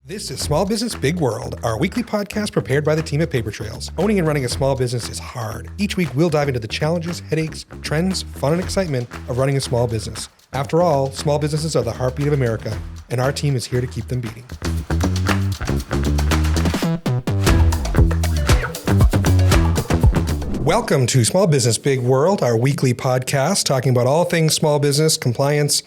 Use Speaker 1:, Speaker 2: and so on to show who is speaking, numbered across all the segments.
Speaker 1: This is Small Business Big World, our weekly podcast prepared by the team at Paper Trails. Owning and running a small business is hard. Each week, we'll dive into the challenges, headaches, trends, fun, and excitement of running a small business. After all, small businesses are the heartbeat of America, and our team is here to keep them beating. Welcome to Small Business Big World, our weekly podcast talking about all things small business, compliance,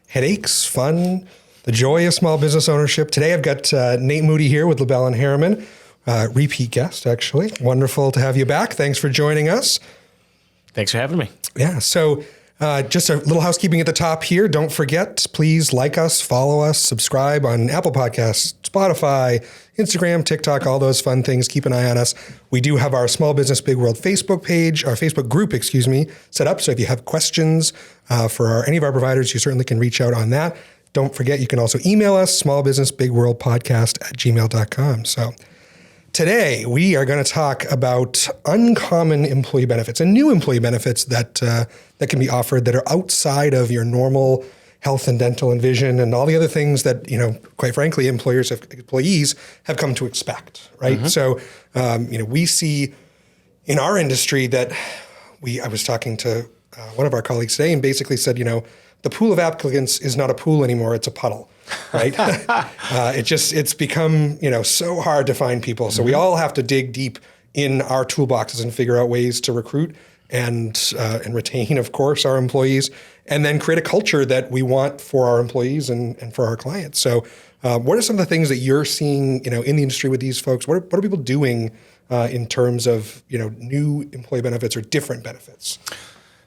Speaker 1: headaches, fun, the joy of small business ownership. Today I've got Nate Moody here with LaBelle and Harriman, repeat guest actually. Wonderful to have you back. Thanks for joining us.
Speaker 2: Thanks for having me.
Speaker 1: Yeah, so just a little housekeeping at the top here. Don't forget, please like us, follow us, subscribe on Apple Podcasts, Spotify, Instagram, TikTok, all those fun things. Keep an eye on us. We do have our Small Business Big World Facebook page, our Facebook group, set up. So if you have questions for any of our providers, you certainly can reach out on that. Don't forget, you can also email us, smallbusinessbigworldpodcast@gmail.com. So today we are going to talk about uncommon employee benefits and new employee benefits that can be offered that are outside of your normal health and dental and vision and all the other things that, quite frankly, employees have come to expect, right? Mm-hmm. So, we see in our industry that I was talking to one of our colleagues today and basically said, the pool of applicants is not a pool anymore, it's a puddle, right? It's become, so hard to find people. So we all have to dig deep in our toolboxes and figure out ways to recruit and retain, of course, our employees, and then create a culture that we want for our employees and for our clients. So what are some of the things that you're seeing, in the industry with these folks? What are people doing in terms of, new employee benefits or different benefits?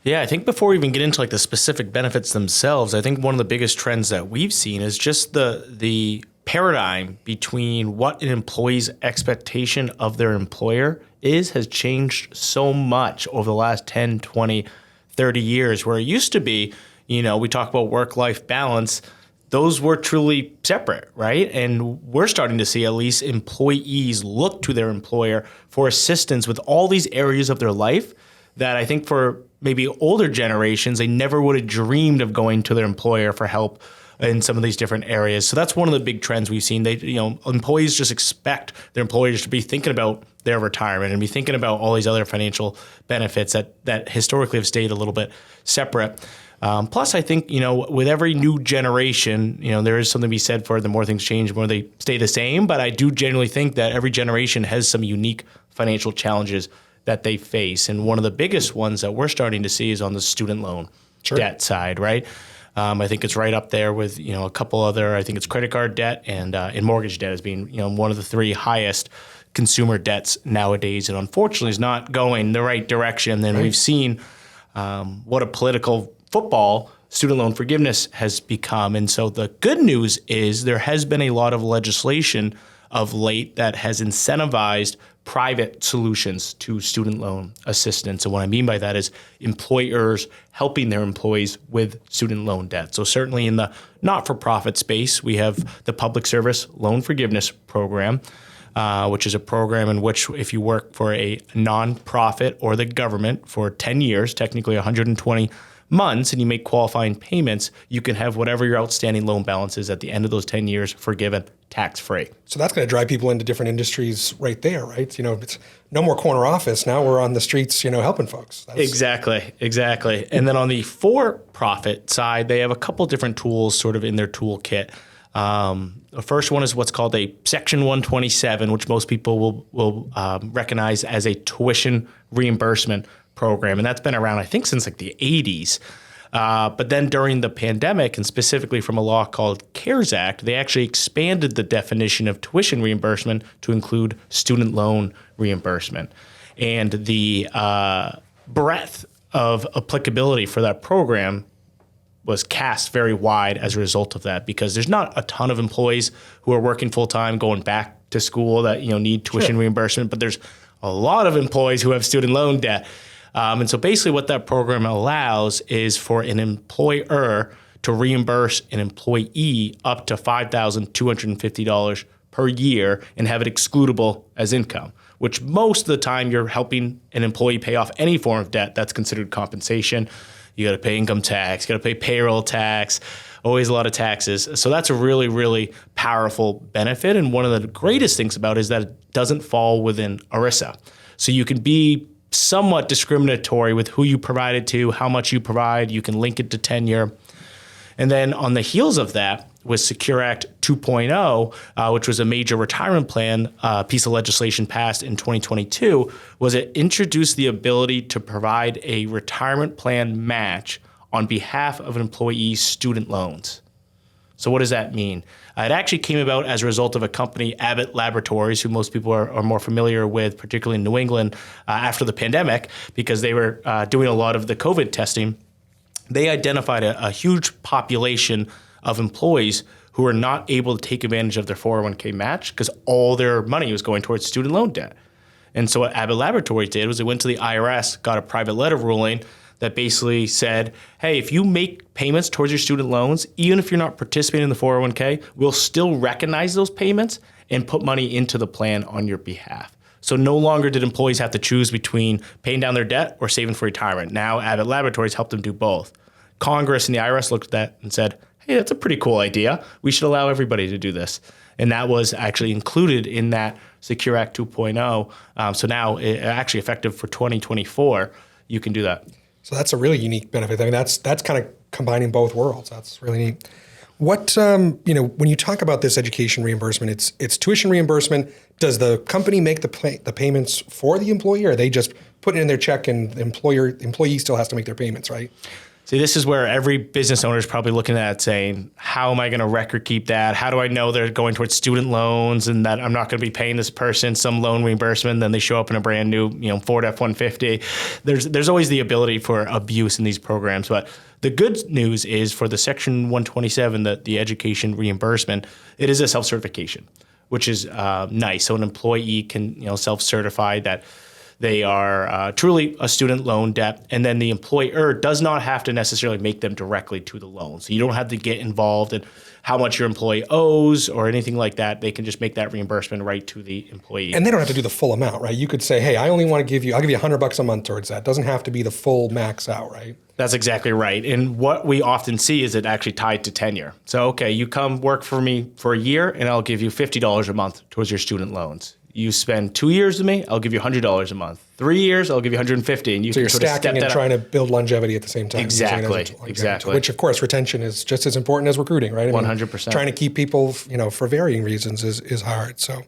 Speaker 2: Yeah, I think before we even get into the specific benefits themselves, I think one of the biggest trends that we've seen is just the paradigm between what an employee's expectation of their employer has changed so much over the last 10, 20, 30 years, where it used to be, we talk about work-life balance, those were truly separate, right? And we're starting to see at least employees look to their employer for assistance with all these areas of their life that I think for maybe older generations, they never would have dreamed of going to their employer for help in some of these different areas. So that's one of the big trends we've seen. Employees just expect their employers to be thinking about their retirement and be thinking about all these other financial benefits that historically have stayed a little bit separate. Plus, I think, with every new generation, there is something to be said for the more things change, the more they stay the same. But I do generally think that every generation has some unique financial challenges that they face. And one of the biggest ones that we're starting to see is on the student loan debt side, right? I think it's right up there with, a couple other, I think it's credit card debt and mortgage debt as being, one of the three highest consumer debts nowadays. And unfortunately is not going the right direction. And we've seen what a political football student loan forgiveness has become. And so the good news is there has been a lot of legislation of late that has incentivized private solutions to student loan assistance. And what I mean by that is employers helping their employees with student loan debt. So certainly in the not-for-profit space, we have the Public Service Loan Forgiveness Program, which is a program in which if you work for a nonprofit or the government for 10 years, technically 120 months, and you make qualifying payments, you can have whatever your outstanding loan balance is at the end of those 10 years forgiven tax-free.
Speaker 1: So that's going to drive people into different industries right there, right? It's no more corner office. Now we're on the streets, helping folks.
Speaker 2: Exactly. And then on the for-profit side, they have a couple different tools sort of in their toolkit. The first one is what's called a Section 127, which most people will recognize as a tuition reimbursement program. And that's been around, I think, since the 80s. But then during the pandemic, and specifically from a law called CARES Act, they actually expanded the definition of tuition reimbursement to include student loan reimbursement. And the breadth of applicability for that program was cast very wide as a result of that, because there's not a ton of employees who are working full-time going back to school that need tuition reimbursement, but there's a lot of employees who have student loan debt. And so basically what that program allows is for an employer to reimburse an employee up to $5,250 per year and have it excludable as income, which most of the time you're helping an employee pay off any form of debt that's considered compensation. You got to pay income tax, you got to pay payroll tax, always a lot of taxes. So that's a really, really powerful benefit. And one of the greatest things about it is that it doesn't fall within ERISA. So you can be somewhat discriminatory with who you provide it to, how much you provide. You can link it to tenure. And then on the heels of that was Secure Act 2.0, which was a major retirement plan piece of legislation passed in 2022, was it introduced the ability to provide a retirement plan match on behalf of an employee's student loans. So what does that mean? It actually came about as a result of a company, Abbott Laboratories, who most people are more familiar with, particularly in New England, after the pandemic, because they were doing a lot of the COVID testing. They identified a huge population of employees who were not able to take advantage of their 401k match because all their money was going towards student loan debt. And so what Abbott Laboratories did was they went to the IRS, got a private letter ruling that basically said, hey, if you make payments towards your student loans, even if you're not participating in the 401k, we'll still recognize those payments and put money into the plan on your behalf. So no longer did employees have to choose between paying down their debt or saving for retirement. Now Abbott Laboratories helped them do both. Congress and the IRS looked at that and said, hey, that's a pretty cool idea. We should allow everybody to do this. And that was actually included in that Secure Act 2.0. So now, actually effective for 2024, you can do that.
Speaker 1: So that's a really unique benefit. I mean, that's kind of combining both worlds. That's really neat. What, when you talk about this education reimbursement, it's tuition reimbursement. Does the company make the payments for the employee, or are they just put it in their check and the employee still has to make their payments, right?
Speaker 2: See, this is where every business owner is probably looking at it saying, how am I going to record keep that? How do I know they're going towards student loans and that I'm not going to be paying this person some loan reimbursement? Then they show up in a brand new, Ford F-150. There's always the ability for abuse in these programs. But the good news is for the Section 127, the education reimbursement, it is a self-certification, which is nice. So an employee can, self-certify that they are truly a student loan debt, and then the employer does not have to necessarily make them directly to the loan. So you don't have to get involved in how much your employee owes or anything like that. They can just make that reimbursement right to the employee.
Speaker 1: And they don't have to do the full amount, right? You could say, hey, I only want to I'll give you $100 a month towards that. It doesn't have to be the full max out, right?
Speaker 2: That's exactly right. And what we often see is it actually tied to tenure. So, okay, you come work for me for a year and I'll give you $50 a month towards your student loans. You spend 2 years with me, I'll give you $100 a month. 3 years, I'll give you $150. And
Speaker 1: so you're stacking and trying to build longevity at the same time.
Speaker 2: Exactly.
Speaker 1: Which, of course, retention is just as important as recruiting, right?
Speaker 2: 100%.
Speaker 1: Trying to keep people, for varying reasons is hard. So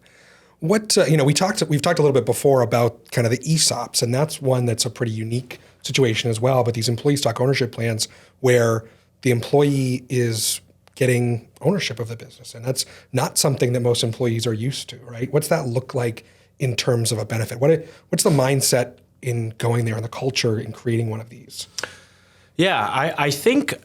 Speaker 1: what, we've talked a little bit before about kind of the ESOPs, and that's one that's a pretty unique situation as well. But these employee stock ownership plans where the employee is getting ownership of the business. And that's not something that most employees are used to, right? What's that look like in terms of a benefit? What's the mindset in going there and the culture in creating one of these?
Speaker 2: Yeah, I think,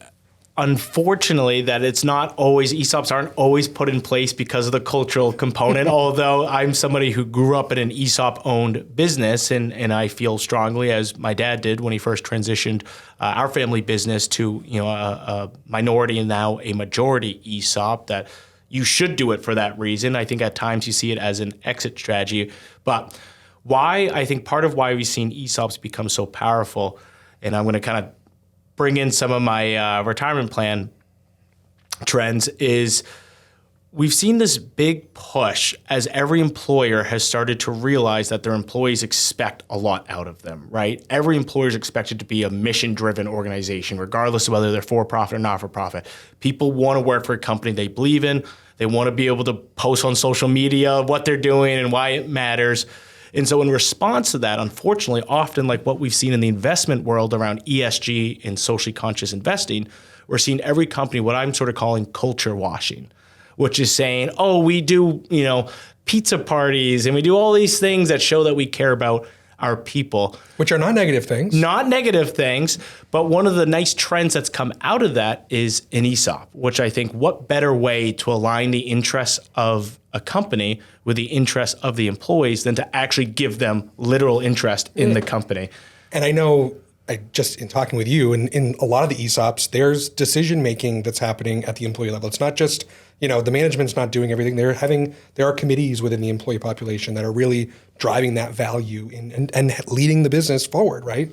Speaker 2: unfortunately, that it's not always, ESOPs aren't always put in place because of the cultural component, although I'm somebody who grew up in an ESOP-owned business, and I feel strongly, as my dad did when he first transitioned our family business to a minority and now a majority ESOP, that you should do it for that reason. I think at times you see it as an exit strategy. But part of why we've seen ESOPs become so powerful, and I'm going to kind of bring in some of my retirement plan trends, is we've seen this big push as every employer has started to realize that their employees expect a lot out of them, right? Every employer is expected to be a mission-driven organization, regardless of whether they're for-profit or not-for-profit. People want to work for a company they believe in. They want to be able to post on social media what they're doing and why it matters. And so in response to that, unfortunately, often like what we've seen in the investment world around ESG and socially conscious investing, we're seeing every company what I'm sort of calling culture washing, which is saying, oh, we do, pizza parties and we do all these things that show that we care about our people.
Speaker 1: Which are not negative things.
Speaker 2: Not negative things, but one of the nice trends that's come out of that is an ESOP, which I think what better way to align the interests of a company with the interests of the employees than to actually give them literal interest in the company.
Speaker 1: And I know, just in talking with you, in a lot of the ESOPs, there's decision-making that's happening at the employee level. It's not just, the management's not doing everything. There are committees within the employee population that are really driving that value and leading the business forward, right?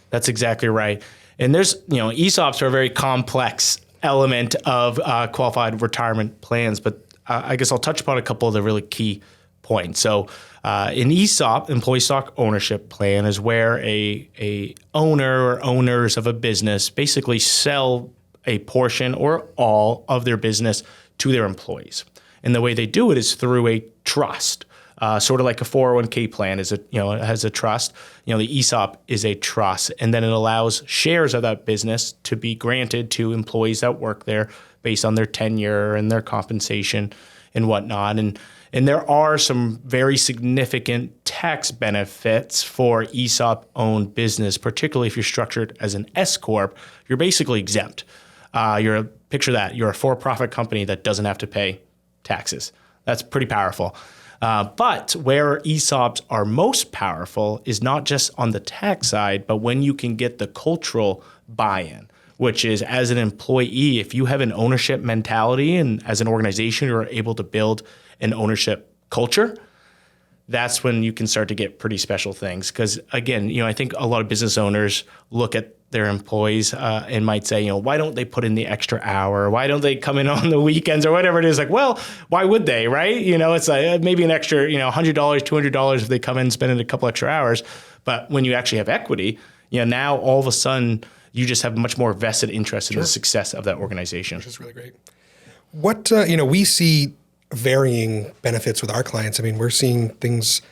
Speaker 2: That's exactly right. And there's, ESOPs are a very complex element of qualified retirement plans, but I guess I'll touch upon a couple of the really key points. So an ESOP, employee stock ownership plan, is where a owner or owners of a business basically sell a portion or all of their business to their employees. And the way they do it is through a trust. Sort of like a 401k plan has a trust. The ESOP is a trust, and then it allows shares of that business to be granted to employees that work there based on their tenure and their compensation and whatnot. And there are some very significant tax benefits for ESOP-owned business, particularly if you're structured as an S corp. You're basically exempt. Picture that you're a for-profit company that doesn't have to pay taxes. That's pretty powerful. But where ESOPs are most powerful is not just on the tax side, but when you can get the cultural buy-in, which is as an employee, if you have an ownership mentality and as an organization, you're able to build an ownership culture, that's when you can start to get pretty special things. Because again, I think a lot of business owners look at their employees and might say, why don't they put in the extra hour? Why don't they come in on the weekends or whatever it is? Like, well, why would they, right? It's like maybe an extra, $100, $200 if they come in and spend in a couple extra hours. But when you actually have equity, now all of a sudden you just have much more vested interest in the success of that organization.
Speaker 1: Which is really great. What, we see varying benefits with our clients. I mean, we're seeing things,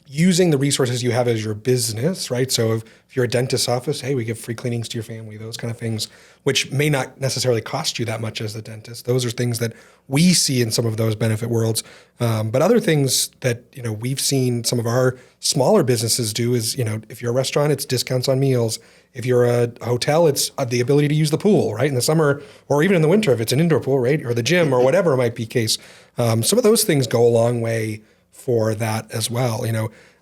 Speaker 1: using the resources you have as your business, right? So if you're a dentist's office, hey, we give free cleanings to your family, those kind of things, which may not necessarily cost you that much as the dentist. Those are things that we see in some of those benefit worlds. But other things that, we've seen some of our smaller businesses do is, if you're a restaurant, it's discounts on meals. If you're a hotel, it's the ability to use the pool, right? In the summer or even in the winter, if it's an indoor pool, right? Or the gym or whatever might be case. Some of those things go a long way for that as well.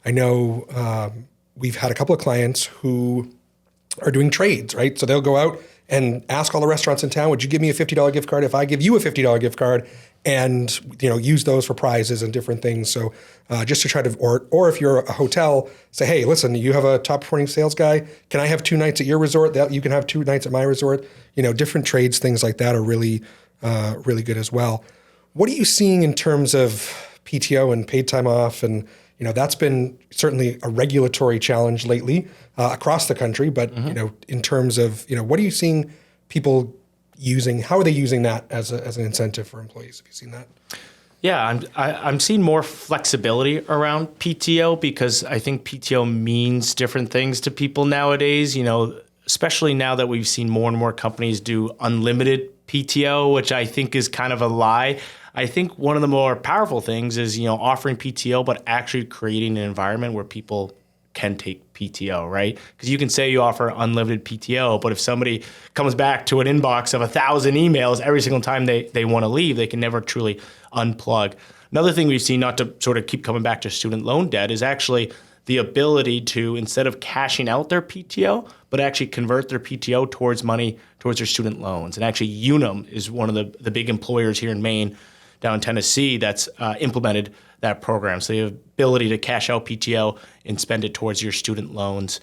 Speaker 1: I know we've had a couple of clients who are doing trades, right? So they'll go out and ask all the restaurants in town, would you give me a $50 gift card if I give you a $50 gift card, and use those for prizes and different things. So just to try to, or if you're a hotel, say, hey, listen, you have a top performing sales guy. Can I have 2 nights at your resort? That you can have 2 nights at my resort. Different trades, things like that are really, really good as well. What are you seeing in terms of PTO and paid time off? And that's been certainly a regulatory challenge lately across the country. But in terms of what are you seeing people using? How are they using that as an incentive for employees? Have you seen that?
Speaker 2: Yeah, I'm seeing more flexibility around PTO because I think PTO means different things to people nowadays. Especially now that we've seen more and more companies do unlimited PTO, which I think is kind of a lie. I think one of the more powerful things is, offering PTO, but actually creating an environment where people can take PTO, right? Because you can say you offer unlimited PTO, but if somebody comes back to an inbox of 1,000 emails every single time they want to leave, they can never truly unplug. Another thing we've seen, not to sort of keep coming back to student loan debt, is actually the ability to, instead of cashing out their PTO, but actually convert their PTO towards money towards their student loans. And actually Unum is one of the big employers here in Maine, down in Tennessee, that's implemented that program. So you have ability to cash out PTO and spend it towards your student loans.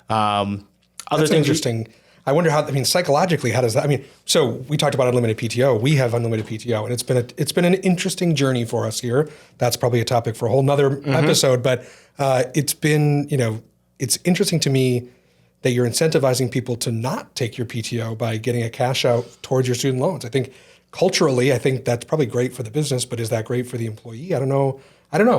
Speaker 1: That's interesting. I wonder how, psychologically, how does that, so we talked about unlimited PTO. We have unlimited PTO, and it's been an interesting journey for us here. That's probably a topic for a whole nother episode, but it's been, it's interesting to me that you're incentivizing people to not take your PTO by getting a cash out towards your student loans. I think culturally, I think that's probably great for the business, but is that great for the employee? I don't know.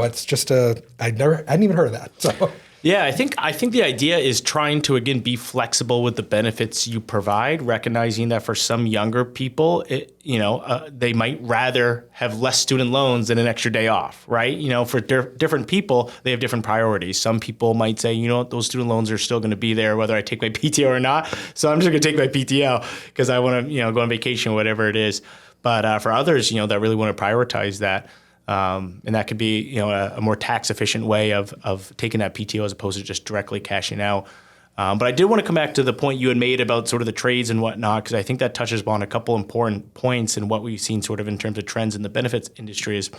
Speaker 1: It's just I hadn't even heard of that. So
Speaker 2: yeah, I think the idea is trying to again be flexible with the benefits you provide, recognizing that for some younger people, they might rather have less student loans than an extra day off, right? For different people, they have different priorities. Some people might say, those student loans are still going to be there whether I take my PTO or not. So I'm just going to take my PTO because I want to go on vacation or whatever it is. But for others, that really want to prioritize that. And that could be, a more tax efficient way of taking that PTO as opposed to just directly cashing out. But I did want to come back to the point you had made about sort of the trades and whatnot, because I think that touches upon a couple important points in what we've seen sort of in terms of trends in the benefits industry is,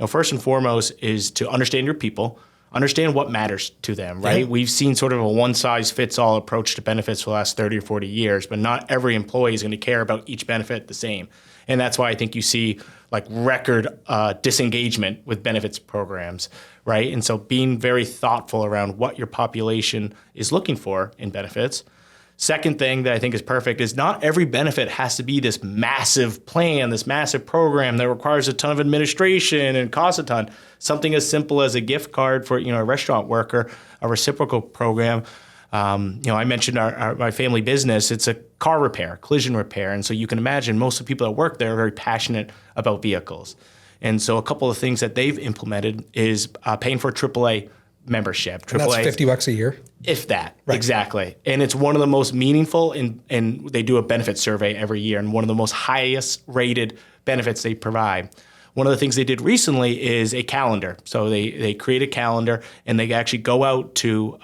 Speaker 2: first and foremost is to understand your people, understand what matters to them, right?
Speaker 1: Yeah.
Speaker 2: We've seen sort of a one-size-fits-all approach to benefits for the last 30 or 40 years, but not every employee is going to care about each benefit the same. And that's why I think you see like record disengagement with benefits programs, right? And so being very thoughtful around what your population is looking for in benefits. Second thing that I think is perfect is not every benefit has to be this massive plan, this massive program that requires a ton of administration and costs a ton. Something as simple as a gift card for a restaurant worker, a reciprocal program. I mentioned my family business. It's a car repair, collision repair. And so you can imagine most of the people that work there are very passionate about vehicles. And so a couple of things that they've implemented is paying for a AAA membership.
Speaker 1: And that's $50 a year?
Speaker 2: If that,
Speaker 1: right.
Speaker 2: Exactly. And it's one of the most meaningful, and they do a benefit survey every year, and one of the most highest rated benefits they provide. One of the things they did recently is a calendar. So they create a calendar, and they actually go out to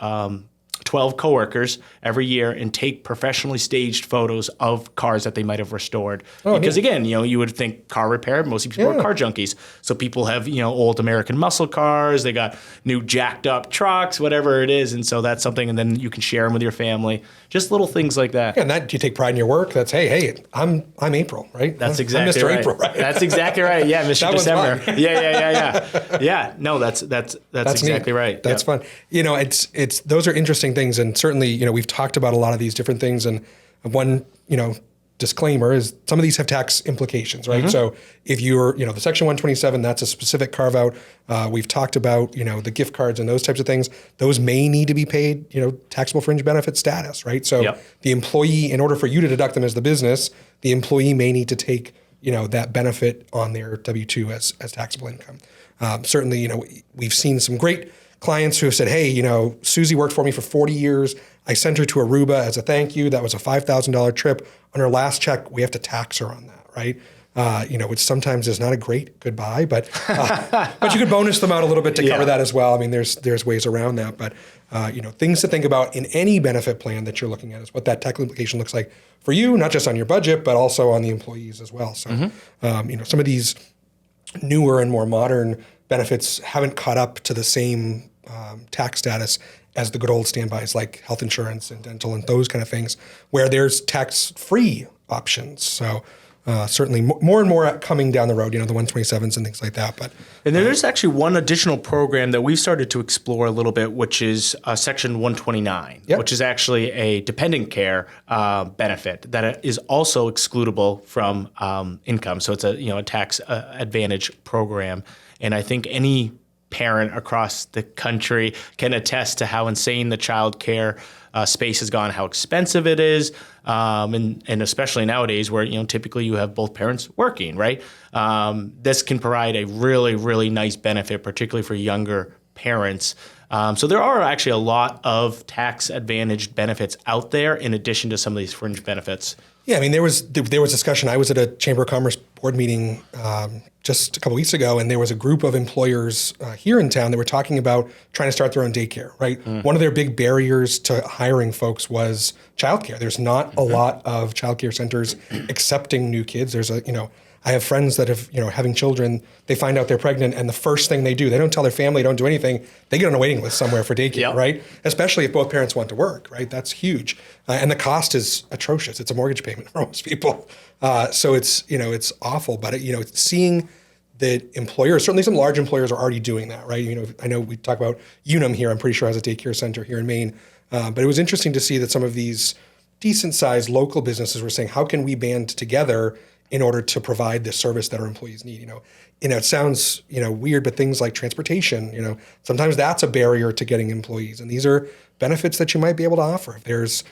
Speaker 2: 12 coworkers every year and take professionally staged photos of cars that they might have restored. Because again, you would think car repair, most people are car junkies. So people have, old American muscle cars, they got new jacked up trucks, whatever it is. And so that's something, and then you can share them with your family. Just little things like that.
Speaker 1: Yeah, and that you take pride in your work. That's, hey, I'm April, right?
Speaker 2: That's exactly
Speaker 1: I'm Mr.
Speaker 2: right.
Speaker 1: April, right?
Speaker 2: That's exactly right. Yeah, Mr. December. Yeah. Yeah, no, that's exactly
Speaker 1: neat.
Speaker 2: right.
Speaker 1: That's fun. It's those are interesting things, and certainly, we've talked about a lot of these different things, and one, disclaimer is some of these have tax implications, right? Mm-hmm. So if you're, the Section 127, that's a specific carve out. We've talked about, the gift cards and those types of things. Those may need to be paid, taxable fringe benefit status, right? So the employee, in order for you to deduct them as the business, the employee may need to take, that benefit on their W-2 as taxable income. Certainly, we've seen some great clients who have said, hey, Susie worked for me for 40 years. I sent her to Aruba as a thank you. That was a $5,000 trip. On her last check, we have to tax her on that, right? Which sometimes is not a great goodbye, but you could bonus them out a little bit to cover that as well. I mean, there's ways around that, but things to think about in any benefit plan that you're looking at is what that tax implication looks like for you, not just on your budget, but also on the employees as well. So, some of these newer and more modern benefits haven't caught up to the same tax status as the good old standbys like health insurance and dental and those kind of things, where there's tax-free options. So certainly more and more coming down the road, the 127s and things like that. But
Speaker 2: and there's actually one additional program that we've started to explore a little bit, which is Section 129, which is actually a dependent care benefit that is also excludable from income. So it's a tax advantage program, and I think any parent across the country can attest to how insane the child care space has gone, how expensive it is, and especially nowadays where typically you have both parents working, right? This can provide a really, really nice benefit, particularly for younger parents. So there are actually a lot of tax advantaged benefits out there in addition to some of these fringe benefits. Yeah,
Speaker 1: I mean, there was discussion. I was at a Chamber of Commerce board meeting just a couple weeks ago, and there was a group of employers here in town that were talking about trying to start their own daycare, right? One of their big barriers to hiring folks was childcare. There's not a lot of childcare centers accepting new kids. There's I have friends that have, having children, they find out they're pregnant, and the first thing they do, they don't tell their family, don't do anything, they get on a waiting list somewhere for daycare, right? Especially if both parents want to work, right? That's huge. And the cost is atrocious. It's a mortgage payment for most people. So it's, it's awful, but seeing that employers, certainly some large employers are already doing that, right? I know we talk about Unum here, I'm pretty sure has a daycare center here in Maine. But it was interesting to see that some of these decent sized local businesses were saying, how can we band together in order to provide the service that our employees need? It sounds, weird, but things like transportation, sometimes that's a barrier to getting employees. And these are benefits that you might be able to offer. If there's,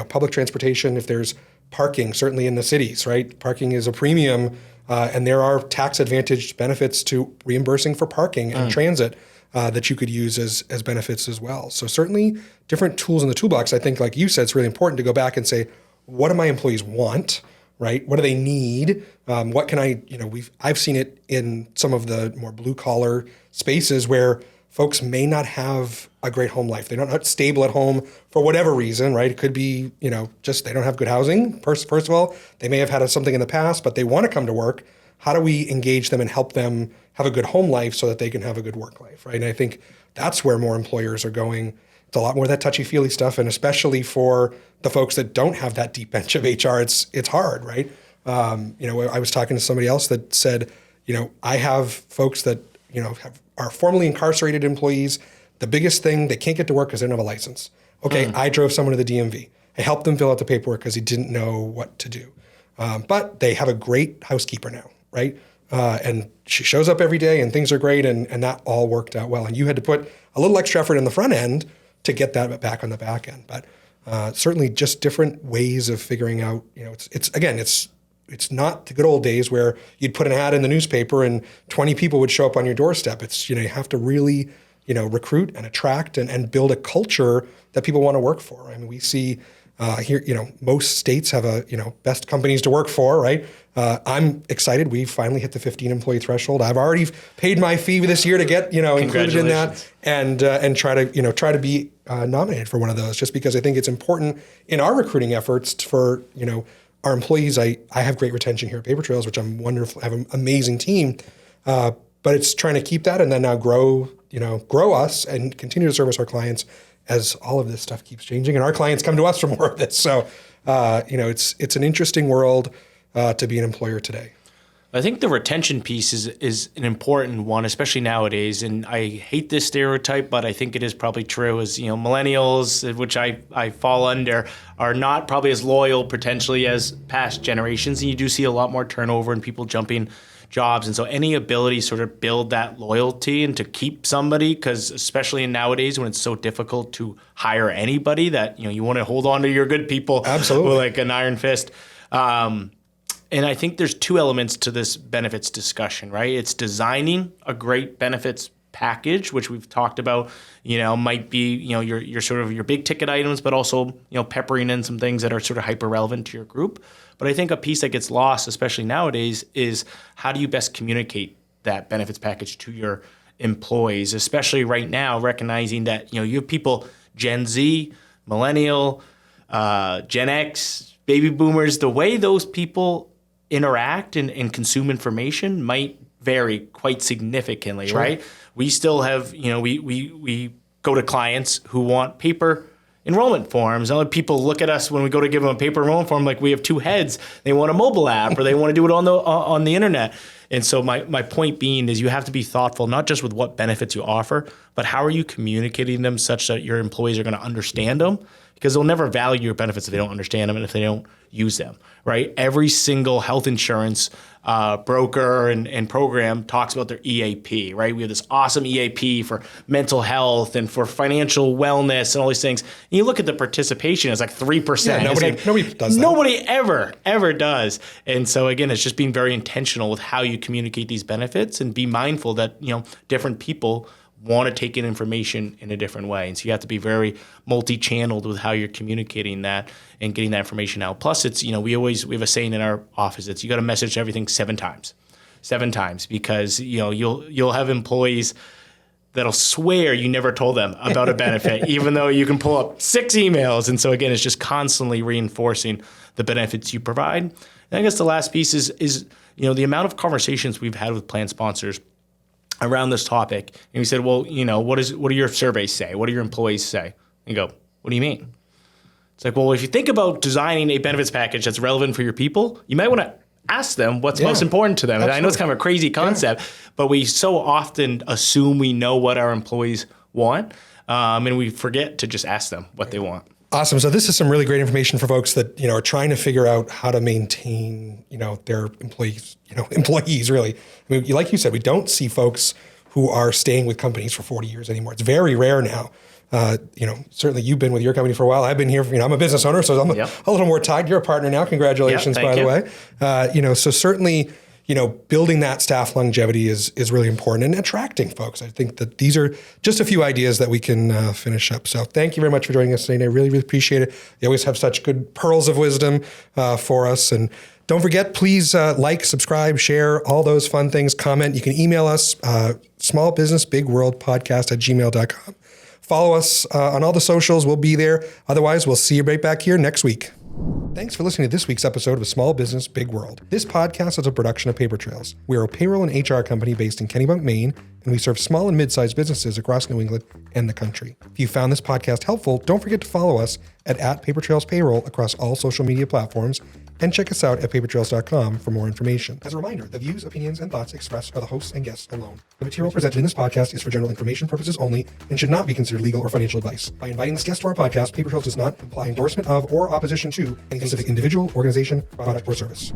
Speaker 1: public transportation, if there's parking, certainly in the cities, right? Parking is a premium, and there are tax advantaged benefits to reimbursing for parking and transit that you could use as benefits as well. So certainly different tools in the toolbox. I think, like you said, it's really important to go back and say, what do my employees want? Right? What do they need? What can I, I've seen it in some of the more blue collar spaces where folks may not have a great home life. They're not stable at home for whatever reason, right? It could be, just they don't have good housing. First of all, they may have had something in the past, but they want to come to work. how do we engage them and help them have a good home life so that they can have a good work life, right? And I think that's where more employers are going. It's a lot more of that touchy-feely stuff, and especially for the folks that don't have that deep bench of HR, it's hard, right? I was talking to somebody else that said, I have folks that are formerly incarcerated employees. The biggest thing, they can't get to work because they don't have a license. Okay, I drove someone to the DMV. I helped them fill out the paperwork because he didn't know what to do. But they have a great housekeeper now, right? And she shows up every day and things are great, and that all worked out well. And you had to put a little extra effort in the front end to get that back on the back end. But certainly just different ways of figuring out, it's not the good old days where you'd put an ad in the newspaper and 20 people would show up on your doorstep. It's, you have to really, recruit and attract and build a culture that people want to work for. I mean, we see here, most states have best companies to work for, right? I'm excited. We finally hit the 15 employee threshold. I've already paid my fee this year to get, included in that and try to be nominated for one of those, just because I think it's important in our recruiting efforts for, our employees. I have great retention here at Paper Trails, which I'm wonderful. I have an amazing team, but it's trying to keep that and then now grow us and continue to service our clients as all of this stuff keeps changing and our clients come to us for more of this. So, it's an interesting world to be an employer today.
Speaker 2: I think the retention piece is an important one, especially nowadays. And I hate this stereotype, but I think it is probably true. As millennials, which I fall under, are not probably as loyal potentially as past generations, and you do see a lot more turnover and people jumping jobs. And so any ability to sort of build that loyalty and to keep somebody, because especially in nowadays when it's so difficult to hire anybody, that you want to hold on to your good people,
Speaker 1: absolutely,
Speaker 2: with like an iron fist. And I think there's two elements to this benefits discussion, right? It's designing a great benefits package, which we've talked about, might be, your sort of your big ticket items, but also, peppering in some things that are sort of hyper relevant to your group. But I think a piece that gets lost, especially nowadays, is how do you best communicate that benefits package to your employees, especially right now, recognizing that, you have people, Gen Z, millennial, Gen X, baby boomers, the way those people interact and consume information might vary quite significantly, sure, right? We still have, we go to clients who want paper enrollment forms. Other people look at us when we go to give them a paper enrollment form like we have two heads. They want a mobile app or they want to do it on the internet. And so my point being is you have to be thoughtful, not just with what benefits you offer, but how are you communicating them such that your employees are going to understand them? Because they'll never value your benefits if they don't understand them and if they don't use them, right? Every single health insurance broker and program talks about their EAP, right? We have this awesome EAP for mental health and for financial wellness and all these things. And you look at the participation, it's like 3%.
Speaker 1: Yeah, nobody does that.
Speaker 2: Nobody ever does. And so again, it's just being very intentional with how you communicate these benefits and be mindful that, different people want to take in information in a different way. And so you have to be very multi-channeled with how you're communicating that and getting that information out. Plus it's, we have a saying in our office, it's you got to message everything 7 times, because, you'll have employees that'll swear you never told them about a benefit, even though you can pull up 6 emails. And so again, it's just constantly reinforcing the benefits you provide. And I guess the last piece is the amount of conversations we've had with plan sponsors around this topic. And we said, well, what do your surveys say? What do your employees say? And you go, what do you mean? It's like, well, if you think about designing a benefits package that's relevant for your people, you might want to ask them what's most important to them. Absolutely. And I know it's kind of a crazy concept, but we so often assume we know what our employees want, and we forget to just ask them what they want.
Speaker 1: Awesome. So this is some really great information for folks that, are trying to figure out how to maintain, their employees really. I mean, like you said, we don't see folks who are staying with companies for 40 years anymore. It's very rare now. Certainly you've been with your company for a while. I've been here, I'm a business owner, so I'm a little more tied. You're a partner now. Congratulations, by the way. So certainly, building that staff longevity is really important, and attracting folks. I think that these are just a few ideas that we can finish up. So thank you very much for joining us today. I really, really appreciate it. You always have such good pearls of wisdom for us. And don't forget, please like, subscribe, share, all those fun things, comment. You can email us, smallbusinessbigworldpodcast@gmail.com. Follow us on all the socials. We'll be there. Otherwise, we'll see you right back here next week. Thanks for listening to this week's episode of Small Business, Big World. This podcast is a production of Paper Trails. We are a payroll and HR company based in Kennebunk, Maine, and we serve small and mid-sized businesses across New England and the country. If you found this podcast helpful, don't forget to follow us at Paper Trails Payroll across all social media platforms, and check us out at papertrails.com for more information. As a reminder, the views, opinions, and thoughts expressed are the hosts and guests alone. The material presented in this podcast is for general information purposes only and should not be considered legal or financial advice. By inviting this guest to our podcast, Paper Trails does not imply endorsement of or opposition to any specific individual, organization, product, or service.